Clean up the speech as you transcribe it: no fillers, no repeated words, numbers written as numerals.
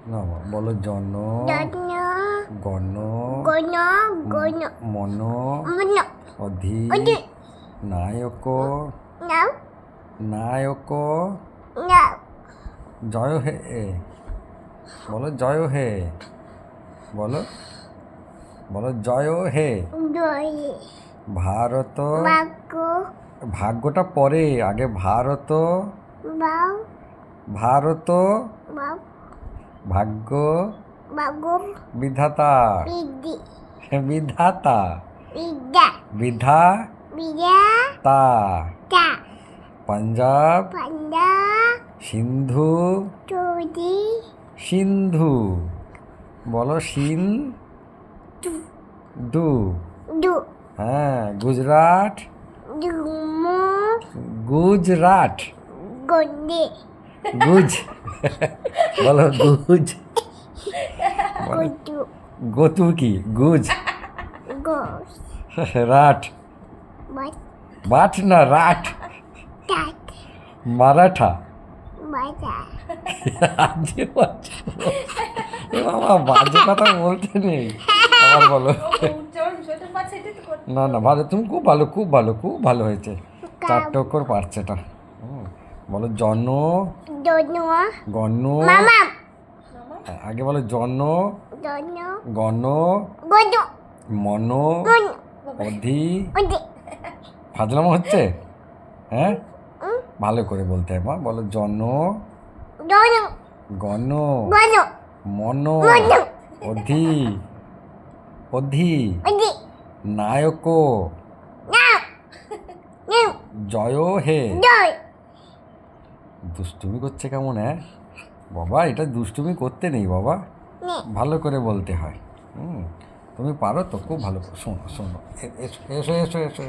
না বলো জন জন্য গণ গণ গণ মন মন অধি অধি নায়ক নাও নায়ক নাও জয় হে বলো জয় হে বলো বলো জয় হে দই ভারত বাক্য ভাগ্যটা পরে আগে ভারত বাউ ভারত বাউ ভাগ্য বাগুম বিধাতা বিদি বিধাতা বিদ্যা বিধা বিদ্যা তা তা পাঞ্জাব পান্ডা সিন্ধু চৌদি সিন্ধু বলো সিন দু দু হ্যাঁ গুজরাট দুমু গুজরাট গন্ডে গুজ বলো গুজ গুদু গতু কি Goodge goes Raad but but না রাট টাট মারাঠা বাজা আজে বাজে এ বাবা বাজে কথা বলতে নেই আবার বলো না না ভালো তুমি খুব ভালো হয়েছে চারটে অক্ষর পারছে এটা বলো জন দোনো গণ মামা আগে বলো জন দোনো গণ গদু মন মন অধি ওদি ফাজলামো হচ্ছে হ্যাঁ ভালো করে বলতে হয় মা বলো জন দোনো গণ গদু মন মন অধি অধি ওদি নায়ক নাও নিউ জয় হে দই দুষ্টুমি করছে কেমন হ্যাঁ বাবা এটা দুষ্টুমি করতে নেই বাবা নে ভালো করে বলতে হয় তুমি পারো তো খুব ভালো শোনো শোনো এসো এসো এসো এসো